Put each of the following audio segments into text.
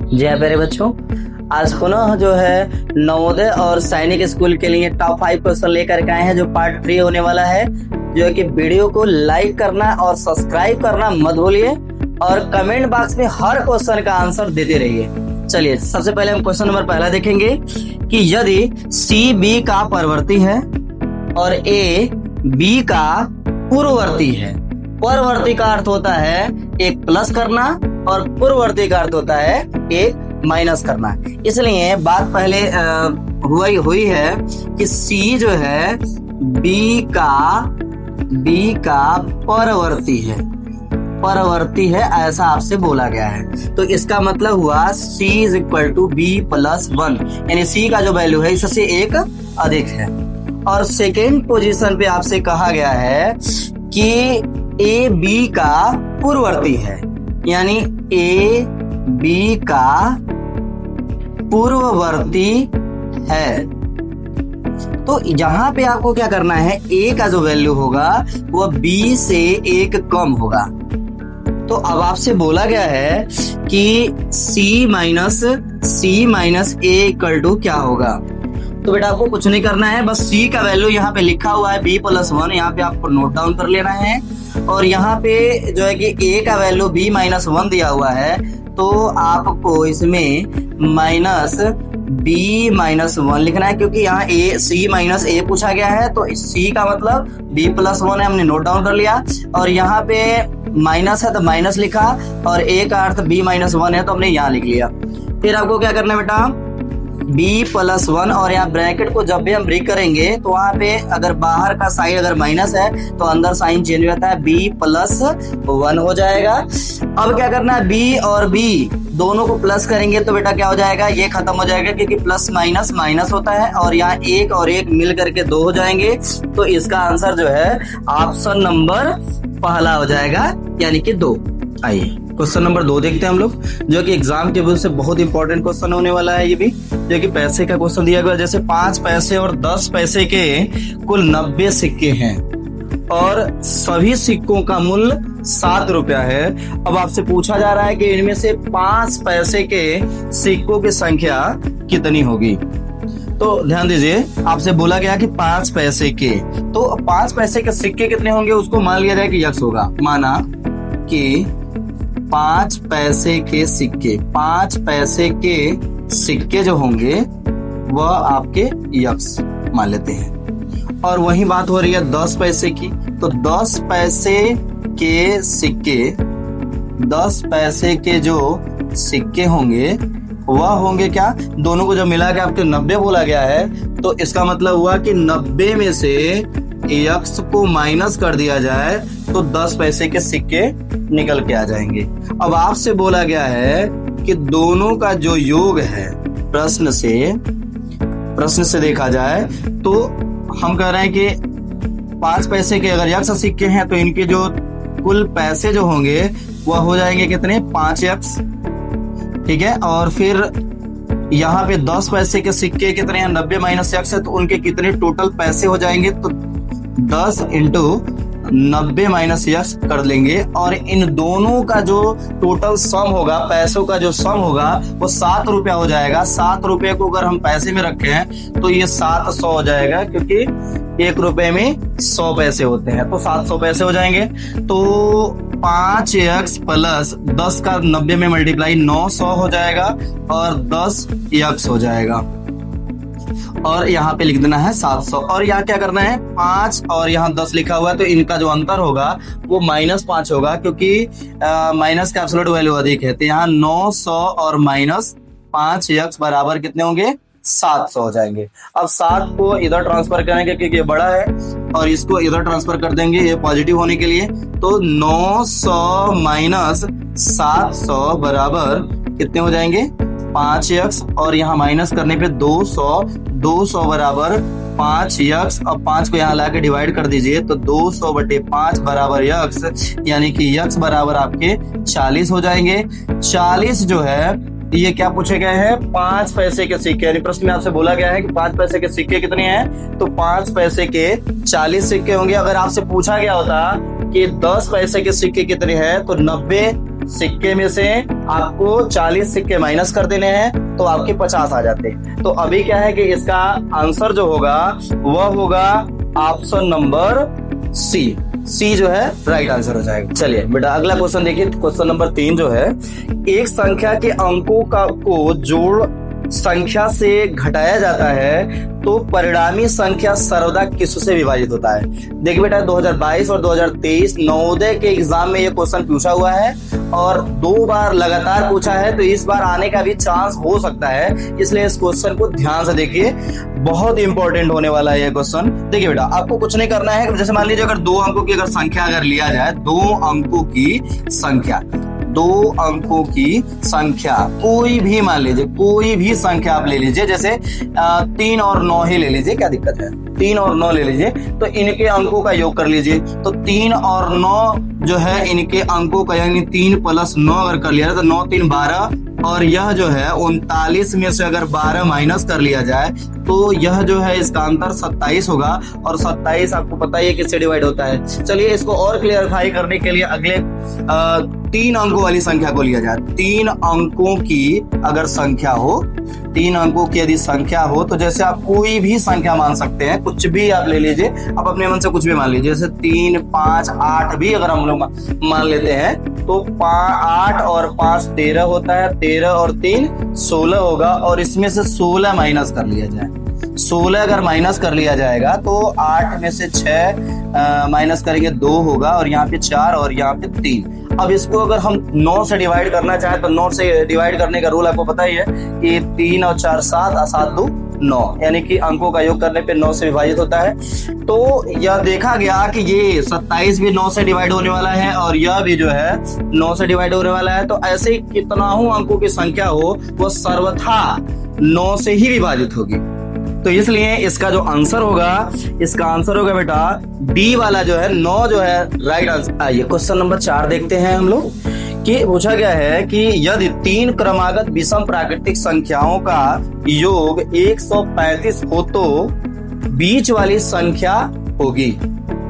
जी हाँ प्यारे बच्चों, आज पुनः जो है नवोदय और सैनिक स्कूल के लिए टॉप 5 क्वेश्चन लेकर के आए हैं, जो पार्ट 3 होने वाला है। जो है कि वीडियो को लाइक करना और सब्सक्राइब करना मत भूलिए और कमेंट बॉक्स में हर क्वेश्चन का आंसर देते रहिए। चलिए सबसे पहले हम क्वेश्चन नंबर पहला देखेंगे कि यदि सी बी का परवर्ती है और ए बी का पूर्ववर्ती है। परवर्ती का अर्थ होता है एक प्लस करना और पूर्ववर्ती का अर्थ होता है एक माइनस करना। इसलिए बात पहले हुई है कि सी जो है बी का परवर्ती है, ऐसा आपसे बोला गया है। तो इसका मतलब हुआ C is equal to B plus 1, यानी C का जो वैल्यू है इससे एक अधिक है। और सेकेंड पोजीशन पे आपसे कहा गया है कि ए बी का पूर्ववर्ती है, यानी ए बी का पूर्ववर्ती है। तो यहाँ पे आपको क्या करना है, ए का जो वैल्यू होगा वह बी से एक कम होगा। तो अब आपसे बोला गया है कि C minus A equal to क्या होगा। तो बेटा आपको कुछ नहीं करना है, बस C का वैल्यू यहाँ पे लिखा हुआ है b प्लस 1, यहाँ पे आपको नोट डाउन कर लेना है। और यहाँ पे जो है कि A का वैल्यू b माइनस 1 दिया हुआ है, तो आपको इसमें माइनस b माइनस 1 लिखना है, क्योंकि यहाँ C माइनस ए पूछा गया है। तो C का मतलब b प्लस 1 है, हमने नोट डाउन कर लिया। और यहाँ पे माइनस है तो माइनस लिखा, और a का अर्थ b माइनस 1 है तो हमने यहाँ लिख लिया। फिर आपको क्या करना है बेटा, b प्लस 1, और यहाँ ब्रैकेट को जब भी हम ब्रेक करेंगे तो वहाँ पे अगर बाहर का साइड अगर माइनस है तो अंदर साइन चेंज हो जाता है, b प्लस 1 हो जाएगा। अब क्या करना है, b और b दोनों को प्लस करेंगे तो बेटा क्या हो जाएगा, ये खत्म हो जाएगा, क्योंकि प्लस माइनस माइनस होता है। और यहाँ एक और एक मिल करके 2 हो जाएंगे। तो इसका आंसर जो है ऑप्शन नंबर पहला हो जाएगा, यानी कि 2। आइए क्वेश्चन नंबर 2 देखते हैं हम लोग, जो कि एग्जाम टेबल से बहुत इंपॉर्टेंट क्वेश्चन होने वाला है। ये भी जो कि पैसे का क्वेश्चन दिया गया, जैसे 5 पैसे और 10 पैसे के कुल 90 सिक्के हैं और सभी सिक्कों का मूल्य 7 रुपया है। अब आपसे पूछा जा रहा है कि इनमें से 5 पैसे के सिक्कों की संख्या कितनी होगी। तो ध्यान दीजिए, आपसे बोला गया कि 5 पैसे के, तो 5 पैसे के सिक्के कितने होंगे उसको मान लिया जाए कि यक्स होगा। माना कि 5 पैसे के सिक्के जो होंगे वह आपके यक्स मान लेते हैं। और वही बात हो रही है 10 पैसे की, तो 10 पैसे के जो सिक्के होंगे वह होंगे क्या, दोनों को जब मिला के आपके 90 बोला गया है, तो इसका मतलब हुआ कि 90 में से यक्स को माइनस कर दिया जाए तो 10 पैसे के सिक्के निकल के आ जाएंगे। अब आपसे बोला गया है कि दोनों का जो योग है, प्रश्न से देखा जाए तो हम कह रहे हैं कि 5 पैसे के अगर यक्स सिक्के हैं तो इनके जो कुल पैसे जो होंगे वह हो जाएंगे कितने, 5 यक्स, ठीक है। और फिर यहाँ पे 10 पैसे के सिक्के कितने हैं, 90 माइनस यक्स है, तो उनके कितने टोटल पैसे हो जाएंगे, तो 10 इंटू 90 माइनस यक्स कर लेंगे। और इन दोनों का जो टोटल सम होगा, पैसों का जो सम होगा वो 7 रुपया हो जाएगा। 7 रुपये को अगर हम पैसे में रखे हैं तो ये 700 हो जाएगा, क्योंकि 1 रुपए में 100 पैसे होते हैं, तो 700 पैसे हो जाएंगे। तो 5x प्लस 10 का 90 में मल्टीप्लाई 900 हो जाएगा और 10x हो जाएगा। और यहाँ पे लिख देना है 700। और यहाँ क्या करना है, 5 और यहाँ 10 लिखा हुआ है, तो इनका जो अंतर होगा वो -5 होगा, क्योंकि माइनस का एब्सोल्यूट वैल्यू अधिक है। तो यहाँ 900 और -5x बराबर कितने होंगे, 700 हो जाएंगे। अब 7 को इधर ट्रांसफर करेंगे क्योंकि ये बड़ा है, और इसको इधर ट्रांसफर कर देंगे ये पॉजिटिव होने के लिए। तो 900 माइनस 700 बराबर कितने हो जाएंगे, 5x, और यहाँ माइनस करने पे 200 बराबर 5x। अब 5 को यहाँ लाके डिवाइड कर दीजिए, तो 200/5 बराबर x, यानी कि x बराबर आपके 40 हो जाएंगे। 40 जो है ये क्या पूछे गए हैं, 5 पैसे के सिक्के, यानी प्रश्न में आपसे बोला गया है कि 5 पैसे के सिक्के कितने हैं, तो 5 पैसे के 40 सिक्के होंगे। अगर आपसे पूछा गया होता कि 10 पैसे के सिक्के कितने हैं, तो 90 सिक्के में से आपको 40 सिक्के माइनस कर देने हैं तो आपके 50 आ जाते हैं। तो अभी क्या है कि इसका आंसर जो होगा वह होगा ऑप्शन नंबर सी जो है राइट आंसर हो जाएगा। चलिए बेटा अगला क्वेश्चन देखिए, क्वेश्चन नंबर 3 जो है, एक संख्या के अंकों को जोड़ संख्या से घटाया जाता है तो परिणामी संख्या सर्वदा किससे विभाजित होता है। देखिए बेटा 2022 और 2023 नवोदय के एग्जाम में ये क्वेश्चन पूछा हुआ है और 2 बार लगातार पूछा है, तो इस बार आने का भी चांस हो सकता है, इसलिए इस क्वेश्चन को ध्यान से देखिए, बहुत इंपॉर्टेंट होने वाला है ये क्वेश्चन। देखिए बेटा आपको कुछ नहीं करना है, जैसे मान लीजिए अगर 2 अंकों की अगर संख्या अगर लिया जाए, 2 अंकों की संख्या, 2 अंकों की संख्या कोई भी मान लीजिए, कोई भी संख्या आप ले लीजिए, जैसे 3 और 9 ही ले लीजिए, क्या दिक्कत है, 3 और 9 ले लीजिए, तो इनके अंकों का योग कर लीजिए। तो 3 और 9 जो है इनके अंकों का, यानी 3 + 9 अगर कर लिया तो 9 × 3 = 12, और यह जो है 39 में से अगर 12 माइनस कर लिया जाए तो यह जो है इसका आंसर 27 होगा, और 27 आपको पता ही है किससे डिवाइड होता है। चलिए इसको और क्लियरफाई करने के लिए अगले 3 अंकों वाली संख्या को लिया जाए। 3 अंकों की अगर संख्या हो, 3 अंकों की यदि संख्या हो, तो जैसे आप कोई भी संख्या मान सकते हैं, कुछ भी आप ले लीजिए, आप अपने मन से कुछ भी मान लीजिए, जैसे 3, 5, 8 भी अगर हम लोग मान लेते हैं तो 8 और 5 13 होता है, 13 और 3 16 होगा, और इसमें से 16 माइनस कर लिया जाए, 16 अगर माइनस कर लिया जाएगा तो 8 में से 6 माइनस करेंगे 2 होगा, और यहाँ पे 4 और यहाँ पे 3। अब इसको अगर हम 9 से डिवाइड करना चाहें तो 9 से डिवाइड करने का रूल आपको पता ही है कि 3 और 4 7 और 7 2 9, यानी कि अंकों का योग करने पे 9 से विभाजित होता है। तो यह देखा गया कि ये 27 भी 9 से डिवाइड होने वाला है, और यह भी जो है 9 से डिवाइड होने वाला है। तो ऐसे कितना ही अंकों की संख्या हो वो सर्वथा 9 से ही विभाजित होगी। तो इसलिए इसका जो आंसर होगा, इसका आंसर होगा बेटा डी वाला जो है 9 जो है राइट आंसर। आइए क्वेश्चन नंबर 4 देखते हैं हम लोग, कि पूछा गया है कि यदि 3 क्रमागत विषम प्राकृतिक संख्याओं का योग 135 हो तो बीच वाली संख्या होगी।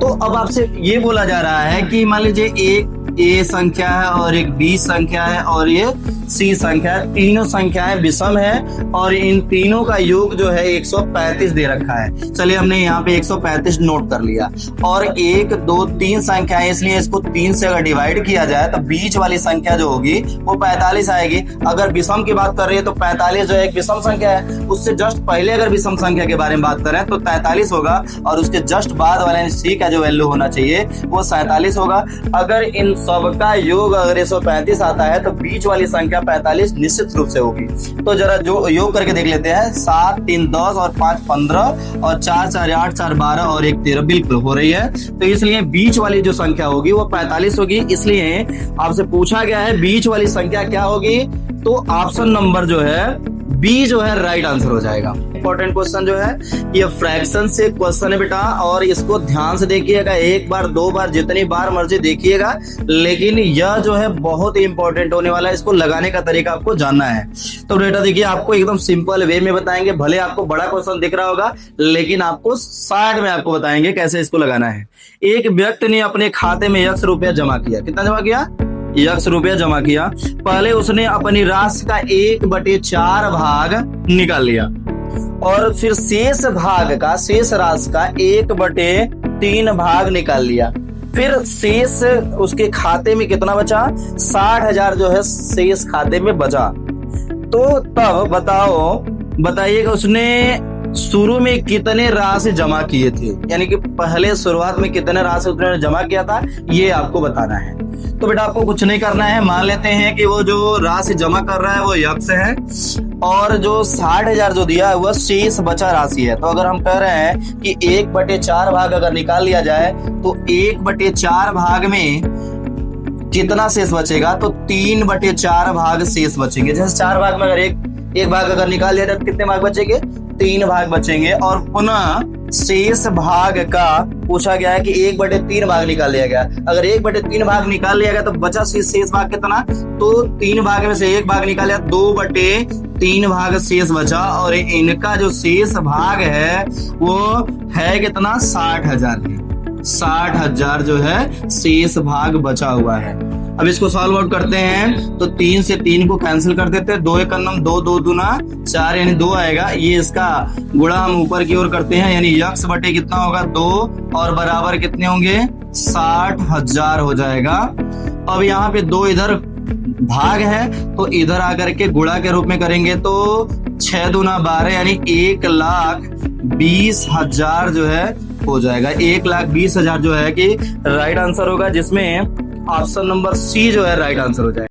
तो अब आपसे ये बोला जा रहा है कि मान लीजिए एक ए संख्या है और एक बी संख्या है और ये सी संख्या है, तीनों संख्याएं विषम है और इन तीनों का योग जो है 135 दे रखा है। चलिए हमने यहाँ पे 135 नोट कर लिया, और 1 2 3 संख्या है, इसलिए इसको 3 से अगर डिवाइड किया जाए तो बीच वाली संख्या जो होगी वो 45 आएगी। अगर विषम की बात कर रही है तो 45 जो है एक विषम संख्या है, उससे जस्ट पहले अगर विषम संख्या के बारे में बात करें तो 43 होगा, और उसके जस्ट बाद वाले सी का जो वैल्यू होना चाहिए वो 47 होगा। अगर इन सबका योग अगर 135 आता है तो बीच वाली संख्या 45 निश्चित रूप से होगी। तो जरा जो योग करके देख लेते हैं, 7 3 10 और 5 15 और 4 4 8 4 12 और 1 13 बिल्कुल हो रही है। तो इसलिए बीच वाली जो संख्या होगी वो 45 होगी। इसलिए आपसे पूछा गया है बीच वाली संख्या क्या होगी, तो ऑप्शन नंबर जो है बी जो है राइट आंसर हो जाएगा। इंपॉर्टेंट क्वेश्चन जो है ये फ्रैक्शन से क्वेश्चन है बेटा, और इसको ध्यान से देखिएगा, एक बार दो बार जितनी बार मर्जी देखिएगा, लेकिन यह जो है बहुत ही इंपॉर्टेंट होने वाला है। इसको लगाने का तरीका आपको जानना है। तो बेटा देखिए आपको एकदम सिंपल वे में बताएंगे, भले आपको बड़ा क्वेश्चन दिख रहा होगा लेकिन आपको साइड में आपको बताएंगे कैसे इसको लगाना है। एक व्यक्ति ने अपने खाते में X रुपया जमा किया। कितना जमा किया? X रुपया जमा किया। पहले उसने अपनी राशि का 1/4 भाग निकाल लिया और फिर शेष राशि का 1/3 भाग निकाल लिया। फिर शेष उसके खाते में कितना बचा? 60,000 जो है शेष खाते में बचा। तो तब बताइएगा उसने शुरू में कितने राशि जमा किए थे, यानी कि पहले शुरुआत में कितने राशि उसने जमा किया था, ये आपको बताना है। तो बेटा आपको कुछ नहीं करना है, मान लेते हैं कि वो जो राशि जमा कर रहा है वो X है और जो 60,000 जो दिया है वह शेष बचा राशि है। तो अगर हम कह रहे हैं कि 1/4 भाग अगर निकाल लिया जाए तो 1/4 भाग में कितना शेष बचेगा, तो 3/4 भाग शेष बचेंगे। जैसे 4 भाग में अगर एक भाग अगर निकाल लिया जाए तो कितने भाग बचेंगे? 3 भाग बचेंगे। और पुनः शेष भाग का पूछा गया है कि 1/3 भाग निकाल लिया गया। अगर 1/3 भाग निकाल लिया गया तो बचा शेष भाग कितना, तो 3 भाग में से 1 भाग निकाल लिया, 2/3 भाग शेष बचा। और इनका जो शेष भाग है वो है कितना? 60,000 है। 60,000 जो है शेष भाग बचा हुआ है। अब इसको सॉल्व आउट करते हैं तो 3 से 3 को कैंसिल कर देते हैं, 2 एकम 2, 2 दूना 4 यानी 2 आएगा। ये इसका गुणा हम ऊपर की ओर करते हैं यानी यक्स बटे कितना होगा 2 और बराबर कितने होंगे 60,000 हो जाएगा। अब यहाँ पे 2 इधर भाग है तो इधर आकर के गुणा के रूप में करेंगे तो 6 दूना 12 यानी 1,20,000 जो है हो जाएगा। 1,20,000 जो है कि राइट आंसर होगा, जिसमें ऑप्शन नंबर सी जो है राइट आंसर हो जाएगा।